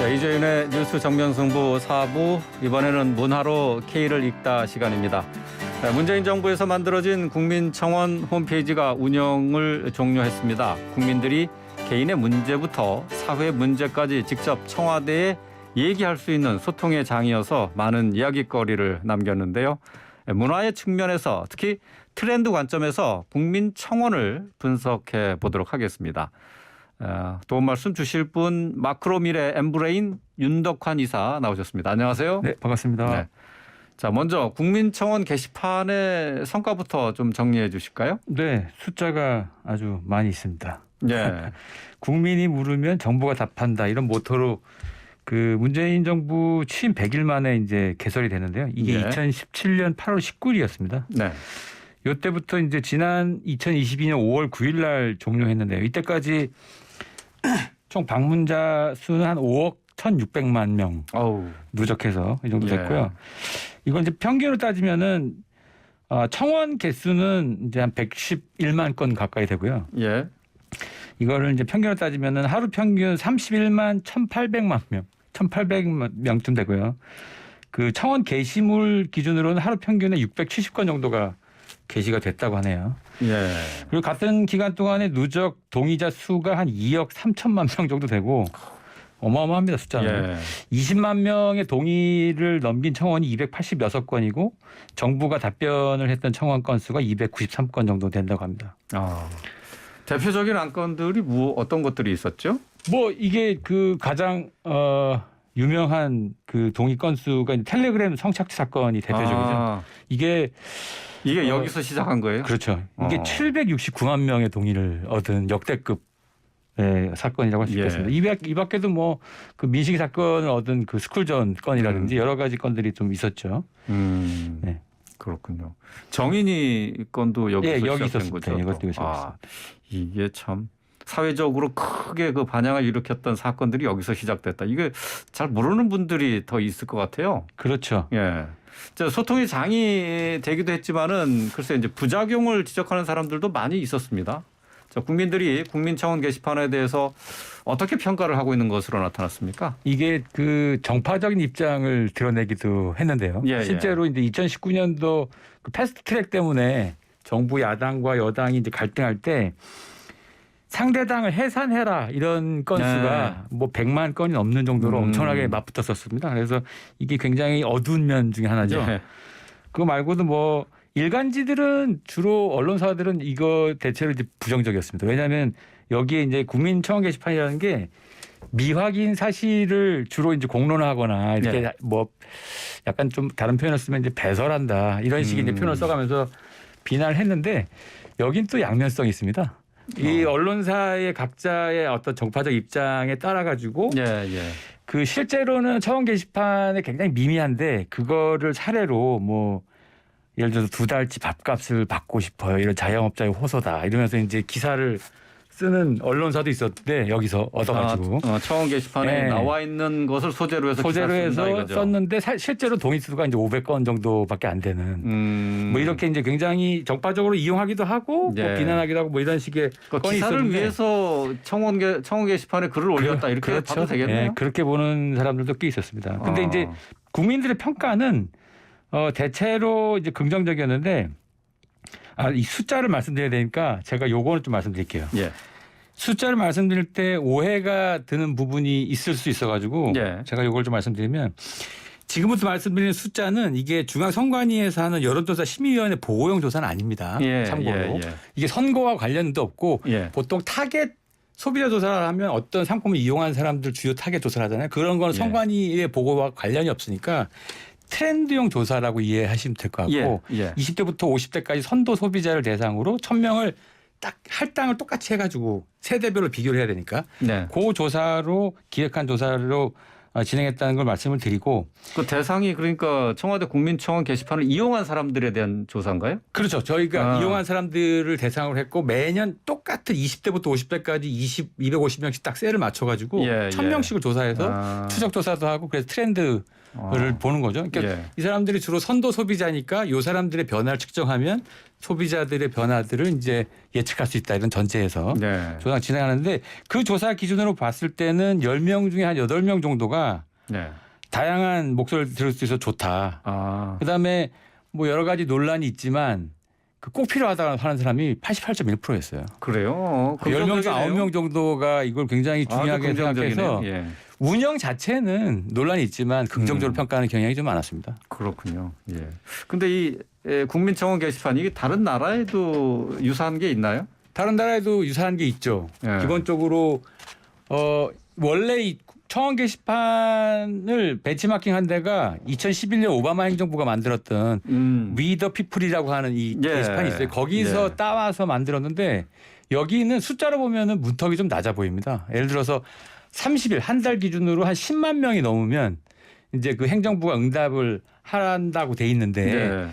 이재윤의 뉴스 정면승부 4부, 이번에는 문화로 K를 읽다 시간입니다. 문재인 정부에서 만들어진 국민청원 홈페이지가 운영을 종료했습니다. 국민들이 개인의 문제부터 사회 문제까지 직접 청와대에 얘기할 수 있는 소통의 장이어서 많은 이야깃거리를 남겼는데요. 문화의 측면에서 특히 트렌드 관점에서 국민청원을 분석해 보도록 하겠습니다. 도움 말씀 주실 분 마크로미래 엠브레인 윤덕환 이사 나오셨습니다. 안녕하세요. 네, 반갑습니다. 네. 자, 먼저 국민청원 게시판의 성과부터 좀 정리해 주실까요? 네, 숫자가 아주 많이 있습니다. 네. 국민이 물으면 정부가 답한다 이런 모토로 그 문재인 정부 취임 100일 만에 이제 개설이 되는데요. 이게 2017년 8월 19일이었습니다. 네. 이때부터 이제 지난 2022년 5월 9일 날 종료했는데요. 이때까지 총 방문자 수는 한 5억 1,600만 명 누적해서 이 정도 됐고요. 이건 이제 평균으로 따지면은 청원 개수는 이제 한 111만 건 가까이 되고요. 예. 이거를 이제 평균으로 따지면은 하루 평균 31만 1,800만 명, 1,800만 명쯤 되고요. 그 청원 게시물 기준으로는 하루 평균에 670건 정도가 게시가 됐다고 하네요. 예. 그리고 같은 기간 동안에 누적 동의자 수가 한 2억 3천만 명 정도 되고 어마어마합니다, 숫자는. 20만 명의 동의를 넘긴 청원이 286건이고 정부가 답변을 했던 청원 건수가 293건 정도 된다고 합니다. 대표적인 안건들이 어떤 것들이 있었죠? 뭐 이게 그 가장 유명한 그 동의 건수가 텔레그램 성착취 사건이 대표적이죠. 이게 여기서 시작한 거예요? 그렇죠. 이게 769만 명의 동의를 얻은 역대급 사건이라고 할 수 있겠습니다. 이 밖에도 뭐 그 민식이 사건을 얻은 그 스쿨존 건이라든지 여러 가지 건들이 좀 있었죠. 네. 그렇군요. 정인이 건도 여기서 시작된 거죠. 이것도 있었습니다. 이게 참 사회적으로 크게 그 반향을 일으켰던 사건들이 여기서 시작됐다. 이게 잘 모르는 분들이 더 있을 것 같아요. 그렇죠. 예. 소통의 장이 되기도 했지만은 글쎄 이제 부작용을 지적하는 사람들도 많이 있었습니다. 국민들이 국민청원 게시판에 대해서 어떻게 평가를 하고 있는 것으로 나타났습니까? 이게 그 정파적인 입장을 드러내기도 했는데요. 실제로 이제 2019년도 그 패스트트랙 때문에 정부 야당과 여당이 이제 갈등할 때 상대당을 해산해라 이런 건수가 뭐 100만 건이 넘는 정도로 엄청나게 맞붙었었습니다. 그래서 이게 굉장히 어두운 면 중에 하나죠. 그거 말고도 뭐 일간지들은 주로 언론사들은 이거 대체로 이제 부정적이었습니다. 왜냐하면 여기에 이제 국민청원 게시판이라는 게 미확인 사실을 주로 이제 공론화하거나 이렇게 뭐 약간 좀 다른 표현을 쓰면 이제 배설한다 이런 식의 이제 표현을 써가면서 비난을 했는데 여긴 또 양면성이 있습니다. 이 언론사의 각자의 어떤 정파적 입장에 따라 가지고 그 실제로는 청원 게시판에 굉장히 미미한데 그거를 사례로 뭐 예를 들어서 2달치 밥값을 받고 싶어요. 이런 자영업자의 호소다. 이러면서 이제 기사를 쓰는 언론사도 있었는데 여기서 얻어가지고 청원 게시판에 나와 있는 것을 소재로 해서 썼는데 실제로 동의 수가 이제 500건 정도밖에 안 되는 뭐 이렇게 이제 굉장히 정파적으로 이용하기도 하고 뭐 비난하기도 하고 뭐 이런 식의 건이 기사를 있었는데 위해서 청원 게시판에 글을 올렸다 이렇게 봐도 되겠네요. 그렇게 보는 사람들도 꽤 있었습니다. 근데 이제 국민들의 평가는 대체로 이제 긍정적이었는데 이 숫자를 말씀드려야 되니까 제가 요거를 좀 말씀드릴게요. 숫자를 말씀드릴 때 오해가 드는 부분이 있을 수 있어가지고 제가 요걸 좀 말씀드리면 지금부터 말씀드리는 숫자는 이게 중앙선관위에서 하는 여론조사 심의위원회 보고용 조사는 아닙니다. 참고로 이게 선거와 관련도 없고 보통 타겟 소비자 조사를 하면 어떤 상품을 이용한 사람들 주요 타겟 조사를 하잖아요. 그런 거는 선관위의 보고와 관련이 없으니까 트렌드용 조사라고 이해하시면 될 것 같고 20대부터 50대까지 선도 소비자를 대상으로 1,000명을 딱 할당을 똑같이 해가지고 세대별로 비교를 해야 되니까 그 조사로 기획한 조사로 진행했다는 걸 말씀을 드리고 그 대상이 그러니까 청와대 국민청원 게시판을 이용한 사람들에 대한 조사인가요? 그렇죠. 저희가 이용한 사람들을 대상으로 했고 매년 똑같은 20대부터 50대까지 250명씩 딱 셀을 맞춰가지고 1,000명씩을 조사해서 추적 조사도 하고 그래서 트렌드를 보는 거죠. 그러니까 이 사람들이 주로 선도 소비자니까 이 사람들의 변화를 측정하면 소비자들의 변화들을 이제 예측할 수 있다 이런 전제에서 네. 조사 진행하는데 그 조사 기준으로 봤을 때는 10명 중에 한 8명 정도가 네. 다양한 목소리를 들을 수 있어서 좋다. 아. 그다음에 뭐 여러 가지 논란이 있지만 그 꼭 필요하다고 하는 사람이 88.1%였어요. 그래요. 10명 중 9명 정도가 이걸 굉장히 중요하게 생각해서 예. 운영 자체는 논란이 있지만 긍정적으로 평가하는 경향이 좀 많았습니다. 그렇군요. 예. 근데 이 국민청원 게시판 이게 다른 나라에도 유사한 게 있나요? 다른 나라에도 유사한 게 있죠. 예. 기본적으로 원래 이 청원 게시판을 벤치마킹한 데가 2011년 오바마 행정부가 만들었던 We the People이라고 하는 이 예. 게시판이 있어요. 거기서 예. 따와서 만들었는데 여기는 숫자로 보면은 문턱이 좀 낮아 보입니다. 예를 들어서 30일 한 달 기준으로 한 10만 명이 넘으면 이제 그 행정부가 응답을 한다고 돼 있는데 예.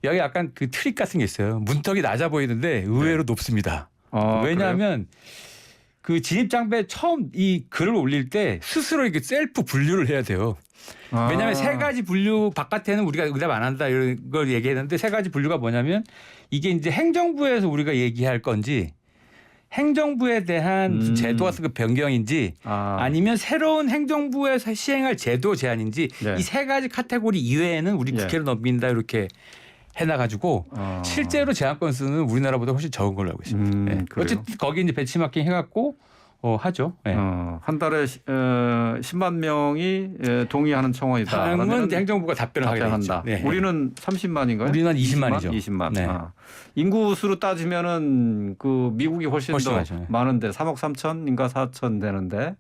여기 약간 그 트릭 같은 게 있어요. 문턱이 낮아 보이는데 의외로 높습니다. 왜냐하면 그 진입장벽에 처음 이 글을 올릴 때 스스로 이렇게 셀프 분류를 해야 돼요. 왜냐하면 세 가지 분류 바깥에는 우리가 응답 안 한다 이런 걸 얘기했는데 세 가지 분류가 뭐냐면 이게 이제 행정부에서 우리가 얘기할 건지 행정부에 대한 제도 같은 거 변경인지 아니면 새로운 행정부에서 시행할 제도 제한인지 네. 이 세 가지 카테고리 이외에는 우리 국회로 넘긴다 이렇게 해놔가지고 실제로 제한 건수는 우리나라보다 훨씬 적은 걸로 알고 있습니다. 네. 어쨌든 거기 이제 벤치마킹 해갖고 하죠. 네. 한 달에 10만 명이 동의하는 청원이다. 그러면 행정부가 답변을 하게 된다. 네. 우리는 30만인가요? 우리는 20만이죠. 20만. 네. 인구 수로 따지면은 그 미국이 훨씬 더 많죠. 많은데 3억 3천인가 4천 되는데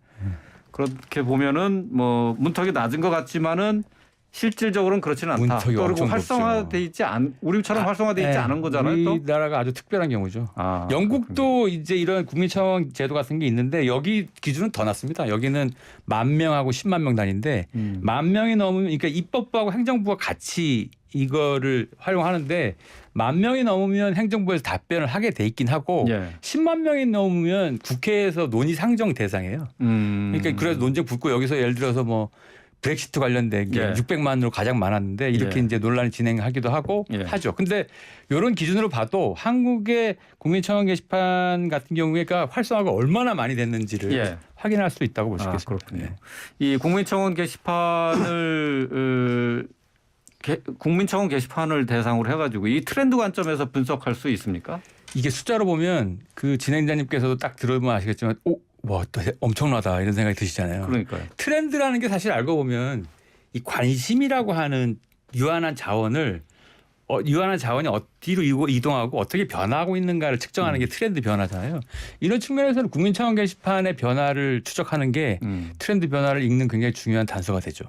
그렇게 보면은 뭐 문턱이 낮은 것 같지만은 실질적으로는 그렇지는 않다. 그리고 활성화돼 있지 우리처럼 활성화돼 있지 않은 거잖아요. 우리나라가 아주 특별한 경우죠. 영국도 이제 이런 국민청원 제도 같은 게 있는데 여기 기준은 더 낮습니다. 여기는 10,000명하고 10만 명 단위인데 10,000명이 넘으면 그러니까 입법부하고 행정부가 같이 이거를 활용하는데 10,000명이 넘으면 행정부에서 답변을 하게 돼 있긴 하고 10만 명이 넘으면 국회에서 논의 상정 대상이에요. 그러니까 그래서 논쟁 붙고 여기서 예를 들어서 뭐 브렉시트 관련된 게 600만으로 가장 많았는데 이렇게 이제 논란이 진행하기도 하고 하죠. 근데 이런 기준으로 봐도 한국의 국민청원 게시판 같은 경우에가 활성화가 얼마나 많이 됐는지를 확인할 수 있다고 볼 수 있겠습니다. 그렇군요. 이 국민청원 게시판을 대상으로 해가지고 이 트렌드 관점에서 분석할 수 있습니까? 이게 숫자로 보면 그 진행자님께서도 딱 들어보면 아시겠지만 와, 또 엄청나다 이런 생각이 드시잖아요. 그러니까요. 트렌드라는 게 사실 알고 보면 이 관심이라고 하는 유한한 자원이 어디로 이동하고 어떻게 변화하고 있는가를 측정하는 게 트렌드 변화잖아요. 이런 측면에서는 국민청원 게시판의 변화를 추적하는 게 트렌드 변화를 읽는 굉장히 중요한 단서가 되죠.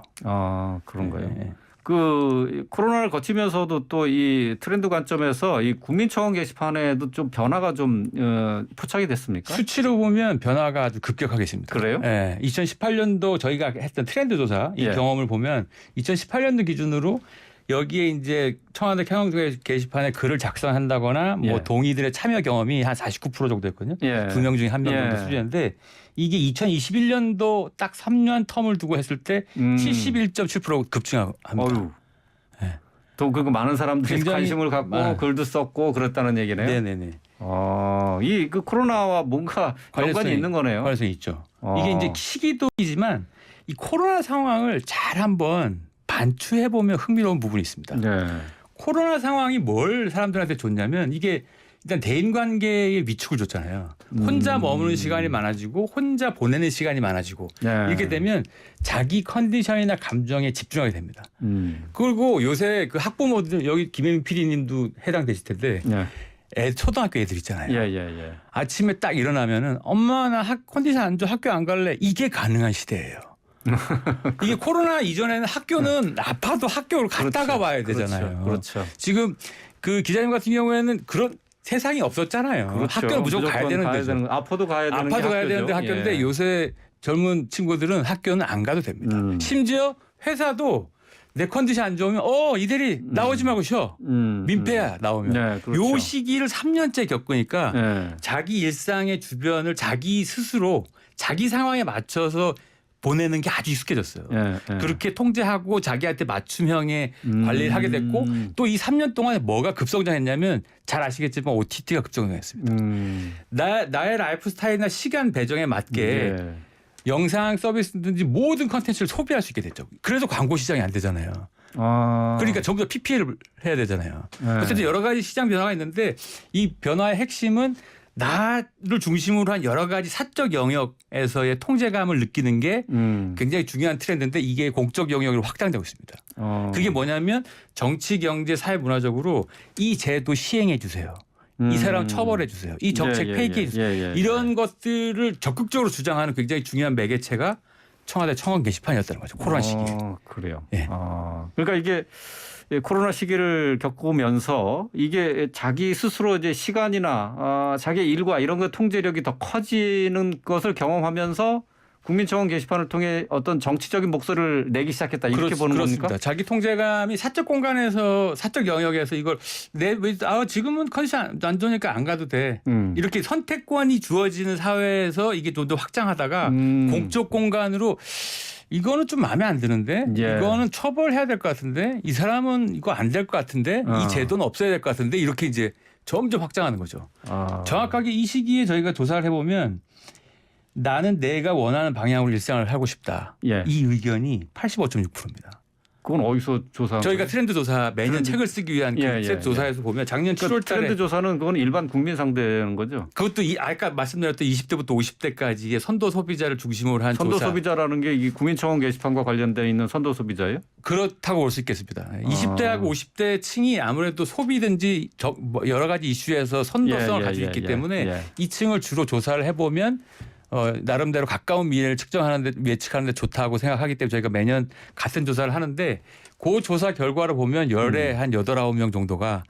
그런가요? 네. 그 코로나를 거치면서도 또 이 트렌드 관점에서 이 국민청원 게시판에도 좀 변화가 좀 포착이 됐습니까? 수치로 보면 변화가 아주 급격하게 있습니다. 그래요? 네. 2018년도 저희가 했던 트렌드 조사 이 경험을 보면 2018년도 기준으로 여기에 이제 청와대 경영 게시판에 글을 작성한다거나 뭐 동의들의 참여 경험이 한 49% 정도 됐거든요. 2명 중에 1명 정도 수준인데 이게 2021년도 딱 3년 텀을 두고 했을 때 71.7% 급증합니다. 또 그거 많은 사람들이 관심을 갖고 글도 썼고 그랬다는 얘기네요. 네네네. 이 그 코로나와 뭔가 연관이 있는 거네요. 관련성이 있죠. 이게 이제 시기도이지만 이 코로나 상황을 잘 한번 반추해 보면 흥미로운 부분이 있습니다. 코로나 상황이 뭘 사람들한테 줬냐면 이게 일단 대인관계에 위축을 줬잖아요. 혼자 머무는 시간이 많아지고 혼자 보내는 시간이 많아지고 이렇게 되면 자기 컨디션이나 감정에 집중하게 됩니다. 그리고 요새 그 학부모들 여기 김혜민 PD님도 해당되실 텐데 초등학교 애들 있잖아요. 아침에 딱 일어나면은 엄마 나 컨디션 안 좋아 학교 안 갈래 이게 가능한 시대예요. 이게 코로나 이전에는 학교는 아파도 학교를 갔다가 와야 되잖아요. 그렇죠. 지금 그 기자님 같은 경우에는 그런 세상이 없었잖아요. 그렇죠. 학교는 무조건 가야 되는 거죠. 아파도 가야 되는데 학교인데 요새 젊은 친구들은 학교는 안 가도 됩니다. 심지어 회사도 내 컨디션 안 좋으면 이대리 나오지 말고 쉬어. 민폐야 나오면. 그렇죠. 요 시기를 3년째 겪으니까 자기 일상의 주변을 자기 스스로 자기 상황에 맞춰서 보내는 게 아주 익숙해졌어요. 예. 그렇게 통제하고 자기한테 맞춤형의 관리를 하게 됐고 또 이 3년 동안에 뭐가 급성장했냐면 잘 아시겠지만 OTT가 급성장했습니다. 나의 라이프 스타일이나 시간 배정에 맞게 영상 서비스든지 모든 컨텐츠를 소비할 수 있게 됐죠. 그래서 광고 시장이 안 되잖아요. 그러니까 전부 다 PPL을 해야 되잖아요. 어쨌든 여러 가지 시장 변화가 있는데 이 변화의 핵심은 나를 중심으로 한 여러 가지 사적 영역에서의 통제감을 느끼는 게 굉장히 중요한 트렌드인데 이게 공적 영역으로 확장되고 있습니다. 그게 뭐냐면 정치, 경제, 사회, 문화적으로 이 제도 시행해 주세요. 이 사람 처벌해 주세요. 이 정책 폐기해 주세요. 이런 것들을 적극적으로 주장하는 굉장히 중요한 매개체가 청와대 청원 게시판이었다는 거죠. 코로나 시기에. 그래요. 예. 그러니까 이게 코로나 시기를 겪으면서 이게 자기 스스로 이제 시간이나 자기 일과 이런 거 통제력이 더 커지는 것을 경험하면서 국민청원 게시판을 통해 어떤 정치적인 목소리를 내기 시작했다 이렇게 보는 그렇습니다. 겁니까? 자기 통제감이 사적 공간에서 사적 영역에서 이걸 지금은 컨디션 안 좋으니까 안 가도 돼. 이렇게 선택권이 주어지는 사회에서 이게 좀 더 확장하다가 공적 공간으로 이거는 좀 마음에 안 드는데 이거는 처벌해야 될 것 같은데 이 사람은 이거 안 될 것 같은데 이 제도는 없애야 될 것 같은데 이렇게 이제 점점 확장하는 거죠. 정확하게 이 시기에 저희가 조사를 해보면 나는 내가 원하는 방향으로 일상을 하고 싶다. 이 의견이 85.6%입니다. 그건 어디서 조사한 저희가 거예요? 트렌드 조사 매년 책을 쓰기 위한 그 조사에서 보면 작년 7월 달에 트렌드 조사는 그건 일반 국민 상대하는 거죠. 그것도 아까 말씀드렸던 20대부터 50대까지의 선도 소비자를 중심으로 한 선도 조사. 소비자라는 게 이 국민청원 게시판과 관련되어 있는 선도 소비자예요? 그렇다고 볼 수 있겠습니다. 20대하고 50대 층이 아무래도 소비든지 여러 가지 이슈에서 선도성을 가지고 있기 때문에 이 층을 주로 조사를 해보면 나름대로 가까운 미래를 측정하는데 예측하는데 좋다고 생각하기 때문에 저희가 매년 같은 조사를 하는데 그 조사 결과를 보면 열에 한 8, 9명 정도가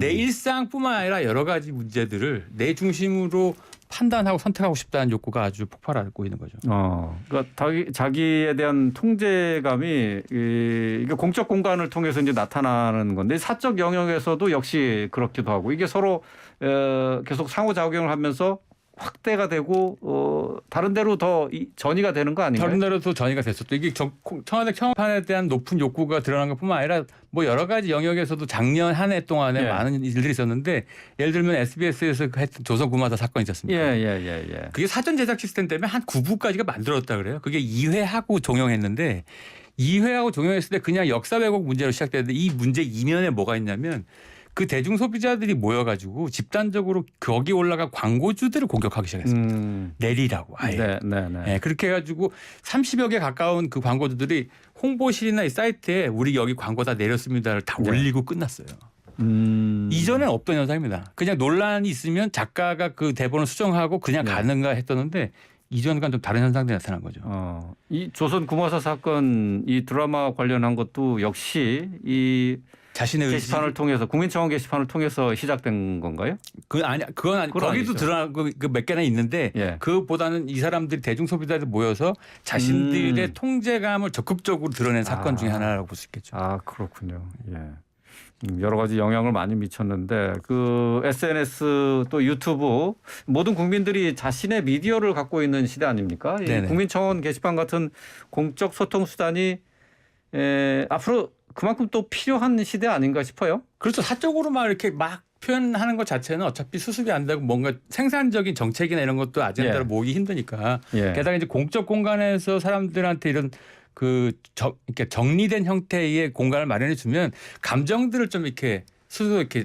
내 일상뿐만 아니라 여러 가지 문제들을 내 중심으로 판단하고 선택하고 싶다는 욕구가 아주 폭발하고 있는 거죠. 그러니까 자기에 대한 통제감이 이게 공적 공간을 통해서 이제 나타나는 건데 사적 영역에서도 역시 그렇기도 하고 이게 서로 계속 상호작용을 하면서 확대가 되고 다른 데로 더 전이가 되는 거 아닌가요? 다른 데로 더 전이가 됐었죠. 이게 청와대 청원판에 대한 높은 욕구가 드러난 것뿐만 아니라 뭐 여러 가지 영역에서도 작년 한 해 동안에 많은 일들이 있었는데 예를 들면 SBS에서 했던 조선 구마사 사건이 있었습니다. 그게 사전 제작 시스템 때문에 한 9부까지가 만들었다 그래요. 그게 2회하고 종영했는데 2회하고 종영했을 때 그냥 역사 왜곡 문제로 시작됐는데 이 문제 이면에 뭐가 있냐면 그 대중 소비자들이 모여가지고 집단적으로 거기 올라가 광고주들을 공격하기 시작했습니다. 내리라고 아예. 그렇게 해가지고 30여 개 가까운 그 광고주들이 홍보실이나 이 사이트에 우리 여기 광고 다 내렸습니다를 다 올리고 끝났어요. 이전엔 없던 현상입니다. 그냥 논란이 있으면 작가가 그 대본을 수정하고 그냥 가는가 했었는데 이전과 좀 다른 현상들이 나타난 거죠. 이 조선 구마사 사건 이 드라마 관련한 것도 역시 이 자신의 게시판을 통해서 국민청원 게시판을 통해서 시작된 건가요? 그건 아니 거기도 드러난 그 몇 개나 있는데 그보다는 이 사람들이 대중 소비자들 모여서 자신들의 통제감을 적극적으로 드러낸 사건 중에 하나라고 볼 수 있겠죠. 그렇군요. 여러 가지 영향을 많이 미쳤는데 그 SNS 또 유튜브 모든 국민들이 자신의 미디어를 갖고 있는 시대 아닙니까? 이 국민청원 게시판 같은 공적 소통 수단이 앞으로 그만큼 또 필요한 시대 아닌가 싶어요. 그렇죠. 사적으로 막 이렇게 막 표현하는 것 자체는 어차피 수습이 안 되고 뭔가 생산적인 정책이나 이런 것도 아젠다로 모으기 힘드니까. 게다가 이제 공적 공간에서 사람들한테 이런 이렇게 정리된 형태의 공간을 마련해 주면 감정들을 좀 이렇게 스스로 이렇게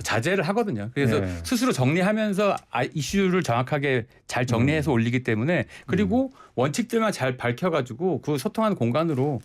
자제를 하거든요. 그래서 스스로 정리하면서 이슈를 정확하게 잘 정리해서 올리기 때문에 그리고 원칙들만 잘 밝혀가지고 그 소통하는 공간으로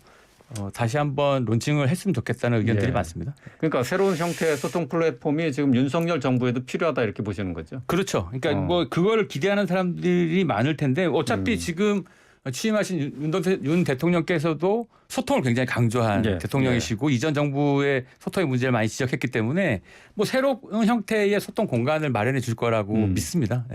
다시 한번 론칭을 했으면 좋겠다는 의견들이 많습니다. 그러니까 새로운 형태의 소통 플랫폼이 지금 윤석열 정부에도 필요하다 이렇게 보시는 거죠. 그렇죠. 그러니까 뭐 그거를 기대하는 사람들이 많을 텐데 어차피 지금 취임하신 윤 대통령께서도 소통을 굉장히 강조한 대통령이시고 이전 정부의 소통의 문제를 많이 지적했기 때문에 뭐 새로운 형태의 소통 공간을 마련해 줄 거라고 믿습니다.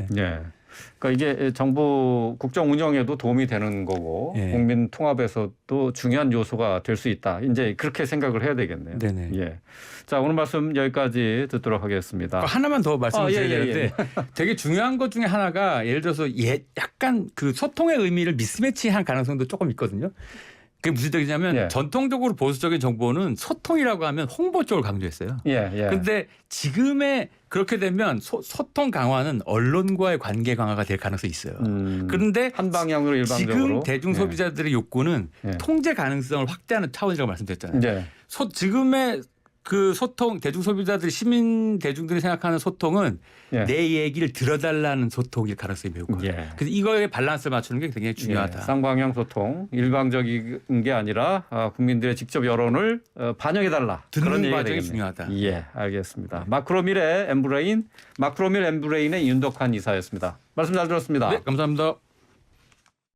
그러니까 이게 정부 국정 운영에도 도움이 되는 거고 예. 국민 통합에서도 중요한 요소가 될 수 있다. 이제 그렇게 생각을 해야 되겠네요. 네네. 예. 자, 오늘 말씀 여기까지 듣도록 하겠습니다. 하나만 더 말씀을 드려야 예. 되는데 되게 중요한 것 중에 하나가 예를 들어서 약간 그 소통의 의미를 미스매치한 가능성도 조금 있거든요. 그게 무슨 뜻이냐면 예. 전통적으로 보수적인 정보는 소통이라고 하면 홍보 쪽을 강조했어요. 예. 그런데 지금의 그렇게 되면 소통 강화는 언론과의 관계 강화가 될 가능성이 있어요. 그런데 한 방향으로 일방적으로 지금 대중 소비자들의 욕구는 예. 통제 가능성을 확대하는 차원이라고 말씀드렸잖아요. 예. 지금의 그 소통 대중 소비자들 시민 대중들이 생각하는 소통은 예. 내 얘기를 들어달라는 소통일 가능성이 매우 커요. 예. 그래서 이거에 밸런스를 맞추는 게 굉장히 중요하다. 예, 쌍방향 소통, 일방적인 게 아니라 국민들의 직접 여론을 반영해달라. 그런 듣는 얘기가 과정이 되겠네요. 중요하다. 예, 알겠습니다. 마크로밀 엠브레인의 윤덕환 이사였습니다. 말씀 잘 들었습니다. 네, 감사합니다.